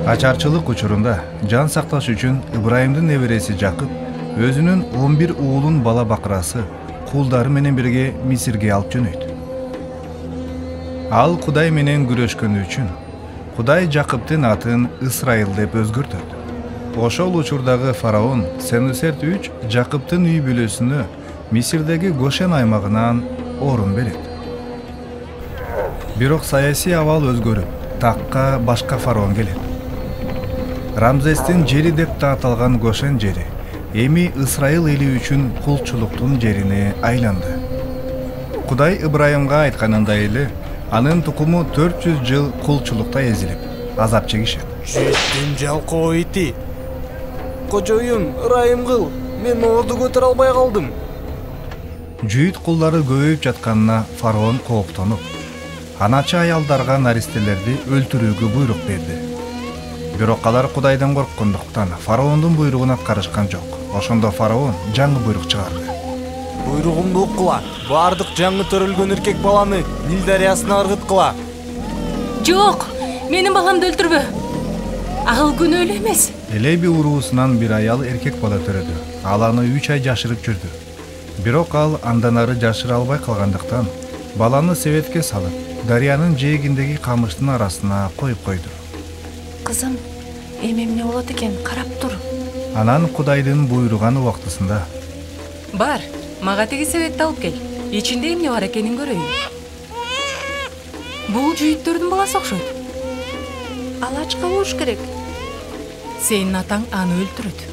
Ачарчылык учурунда жан сакташ үчүн Ыбрайымдын небереси Жакып өзүнүн 11 уулун бала бакырасы кулдары менен бирге Мисирге алып жөнөйт. Ал Кудай менен күрөшкөнү үчүн Кудай Жакыптын атын Ысрайыл деп өзгөртөт. Ошол учурдагы фараон Сенусерт 3 Жакыптын үй бүлөсүнө Мисирдеги Гошен аймагынан орун берет. Бирок саясий абал өзгөрүп, такка башка фараон келет. Рамзестин жери деп аталган Гошен жери эми Ысрайыл эли үчүн кулчулуктун жерине айланды. Кудай Ыбрайымга айтканындай эле анын тукуму 400 жыл кулчулукта эзилип, азап чегишет. Жеттим жалкоо ити. Кожоюм, ырайым кыл. Мен орду көтөрө албай калдым. Жүйүт кулдары көбөйүп жатканына фараон кооптонуп, анача аялдарга наристелерди өлтүрүүгө буйрук берди. Бирок алар Кудайдан корккондуктан фараондун буйругун аткарышкан жок. Ошондо фараон жаңы буйрук чыгарды. Буйругумду уккыла. Бардык жаңы төрөлгөн эркек баланы Нил дарыясына ыргыткыла. Жок, менин баламды өлтүрбө. Ал күнөөлүү эмес. Элеби уруусунан бир аял эркек бала төрөдү. Ал аны 3 ай жашырып жүрдү. Бирок ал андан ары жашыра албай калгандыктан баланы себетке салып, дарыянын жээгиндеги камыштын арасына коюп койду. Кызым, эмне болот экен, карап тур. Анан Кудайдын буйруган убактысында: Бар, мага теги себетти алып кел. Ичинде эмне бар экенин көрөйүн. Бул жүйүттөрдүн баласы окшойт. Ал ачка болуш керек. Сенин атаң аны өлтүрөт.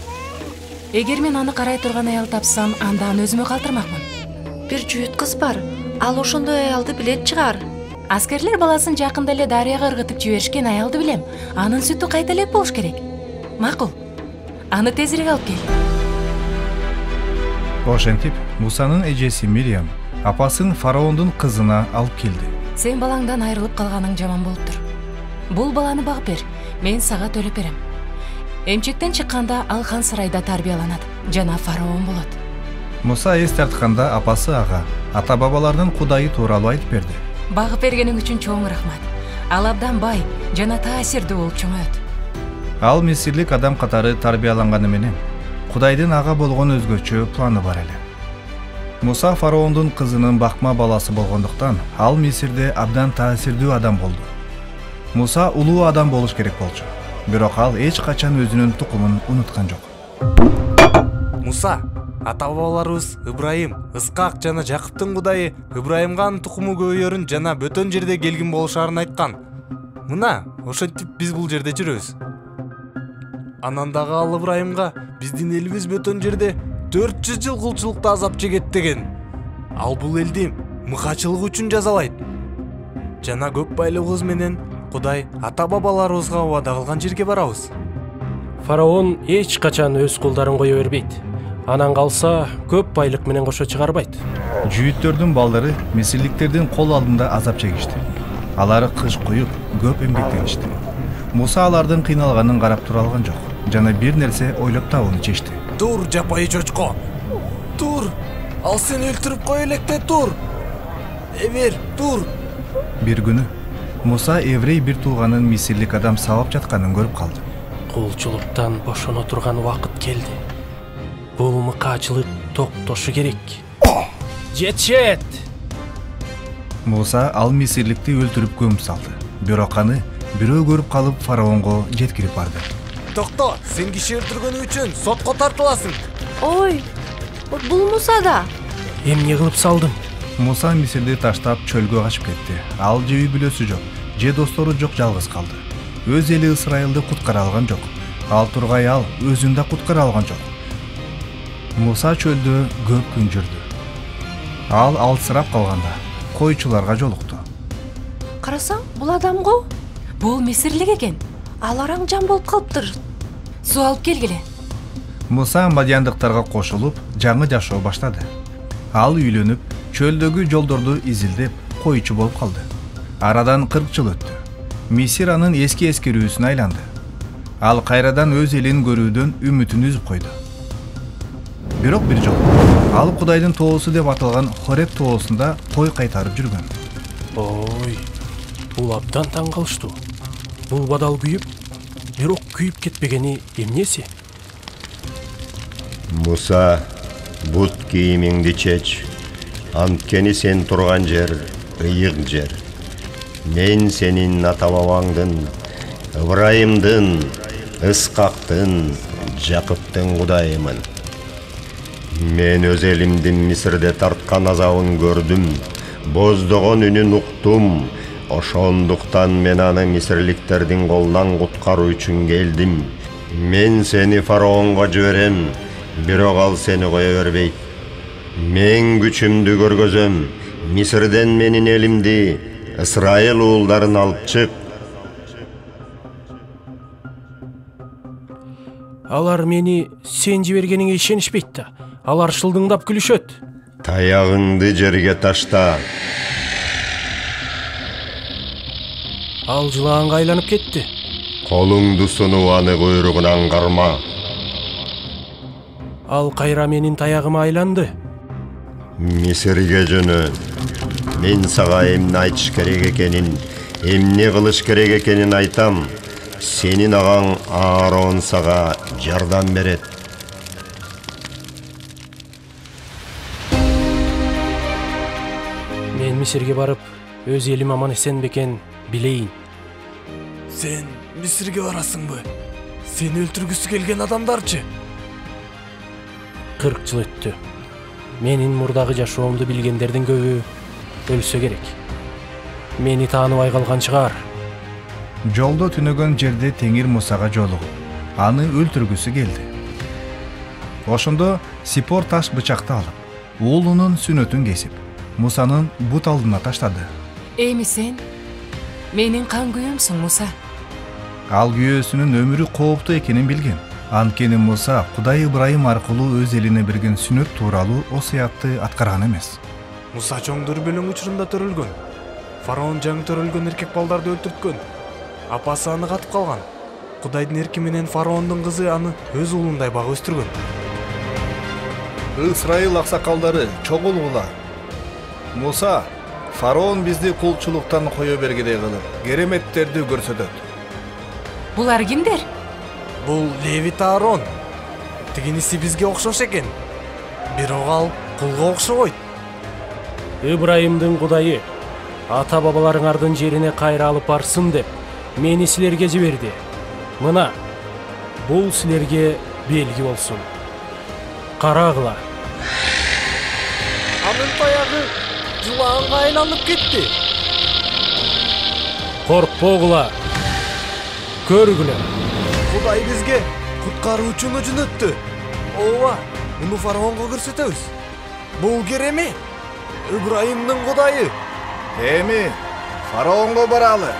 Эгер мен аны карай турган аял тапсам, анда аны өзүмө калтырмакмын. Бир жүйүт кыз бар. Ал ошондой аялды билет чыгар. Аскерлер баласын жакында эле дарыяга ыргытып жиберишкен аялды билем. Анын сүтү кайта элек болуш керек. Макул. Аны тезирээк алып кел. Ошентип, Мусанын эжеси Мириам апасын фараондун кызына алып келди. Сен балаңдан айрылып калганың жаман болуптур. Бул баланы багып бер, мен сага төлөп берем. Эмчектен чыкканда ал хан сарайда тарбияланат, жана фараон болот. Муса эс тартканда апасы ага ата-бабалардын Кудайы тууралуу айтып берди. Багып бергениң үчүн чоң рахмат. Ал абдан бай, жана таасирдүү болуп чоңойот. Ал мисирлик адам катары тарбияланганы менен Кудайдын ага болгон өзгөчө планы бар эле. Муса фараондун кызынын бакма баласы болгондуктан ал Мисирде абдан таасирдүү адам болду. Муса улуу адам болуш керек болчу. Бирок ал эч качан өзүнүн тукумун унуткан жок. Муса, ата-бабаларыбыз Ыбрайым, Ыскак жана Жакыптын Кудайы Ыбрайымга анын тукуму көбөйөрүн жана бөтөн жерде келгин болушарын айткан. Мына, ошентип биз бул жерде жүрөбүз. Анан дагы ал Ыбрайымга биздин элибиз бөтөн жерде 400 жыл кулчулукта азап чегет деген. Ал бул элди мыкачылык үчүн жазалайт. Жана көп байлыгыбыз менен Кудай ата-бабаларыбызга убада кылган жерге барабыз. Фараон эч качан өз кулдарын кое бербейт. Анан калса көп байлык менен кошо чыгарбайт. Жүйүттөрдүн балдары мисирликтердин кол алдында азап чегишти. Алары кыш куюп, көп эмгектеништи. Муса алардын кыйналганын карап тура алган жок. Жана бир нерсе ойлоп табууну чечти. Тур, жапайы чочко. Тур. Ал сени өлтүрүп кой электе, тур. Эбер, тур. Бир күнү Муса еврей бир тууганын мисирлик адам сабап жатканын көрүп калды. Кулчулуктан бошоно турган убакыт келди. Бул мыкаачылык токтошу керек. Жетет! Муса ал мисирликти өлтүрүп көмүп салды. Бирок аны бирөө көрүп калып фараонго жеткирип барды. Токто, сен киши өлтүргөнү үчүн сотко тартыласың. Ой, бул Муса да. Эмне кылып салдым? Муса Мисирди таштап чөлгө качып кетти. Ал же үй бүлөсү жок, же достору жок, жалгыз калды. Өз эли Ысрайылды куткара алган жок. Ал тургай ал өзүн да куткара алган жок. Муса чөлдө көп күн жүрдү. Ал алсырап калганда койчуларга жолукту. Карасаң, бул адам го? Бул мисирлик экен. Ал араң жан болуп калыптыр. Суу алып келгиле. Муса мадияндыктарга кошулуп, жаңы жашоо баштады. Ал үйлөнүп, чөлдөгү жолдорду изилдеп, койчу болуп калды. Арадан 40 жыл өттү. Мисир анын эски эскерүүсүнө айланды. Ал кайрадан өз элин көрүүдөн үмүтүн үзүп койду. Бирок бир жолу ал Кудайдын тоосу деп аталган Хореб тоосунда кой кайтарып жүргөн. Ой, бул абдан таң калыштуу. Бул бадал күйүп, бирок күйүп кетпегени эмнеси? Муса, бут кийимиңди чеч. Анткени сен турган жер ыйык жер. Мен сенин ата-бабаңдын, Ыбрайымдын, Ыскактын, Жакыптын кудайымын. Мен өз элимдин Мисирде тарткан азабын көрдүм, боздогон үнүн уктум. Ошондуктан мен аны мисирликтердин колунан куткаруу үчүн келдим. Мен сени фараонго жиберем, бирок ал сени кое бербейт. Мен күчүмдү көргөзөм. Мисирден менин элимди, Ысрайыл уулдарын алып чык. Алар мени сен жибергениңе ишенишпейт да. Алар шылдыңдап күлүшөт. Таягыңды жерге ташта. Ал жылаанга айланып кетти. Колуңду сунуп аны куйругунан карма. Ал кайра менин таягыма айланды. Мисирге жөнө. Мен сага эмне айтыш керек экенин, эмне кылыш керек экенин айтам. Сенин агаң Аарон сага жардам берет. Мен Мисирге барып, өз элим аман эсен бекен билейин. Сен Мисирге барасыңбы? Сени өлтүргүсү келген адамдарчы? 40 жыл өттү. Менин мурдагы жашоомду билгендердин көбү өлсө керек. Мени тааныбай калган чыгар. Жолдо түнөгөн жерде Теңир Мусага жолугуп, аны өлтүргүсү келди. Ошондо Сипор таш бычакты алып, уулунун сүнөтүн кесип, Мусанын бут алдына таштады. Эми сен менин кан күйөөмсүң, Муса. Ал күйөөсүнүн өмүрү кооптуу экенин билген. Анткени Муса Кудай Ыбрайым аркылуу өз элине берген сүнөт тууралуу осуятты аткарган эмес. Муса чоң дүрбөлөң учурунда төрөлгөн. Фараон жаңы төрөлгөн эркек балдарды өлтүрткөн. Апасы аны катып калган. Кудайдын эрки менен фараондун кызы аны өз уулундай багып өстүргөн. Ысрайыл аксакалдары чогулгула. Муса, фараон бизди кулчулуктан кое бергедей кылып, кереметтерди көрсөтөт. Булар кимдер? Бул Левит Аарон. Тигиниси бизге окшош экен. Бирок ал кулга окшобойт. Ыбрайымдын кудайы ата-бабаларыңардын жерине кайра алып барсын деп мени силерге жиберди. Мына, бул силерге белги болсун. Карагыла. Анын таягы жылаанга айланып кетти. Коркпогула. Көргүлө. Кудай бизге куткаруучуну жөнөттү. Ооба, муну фараонго көрсөтөбүз. Бул кереми? Ыбрайымдын кудайы. Эми фараонго баралы.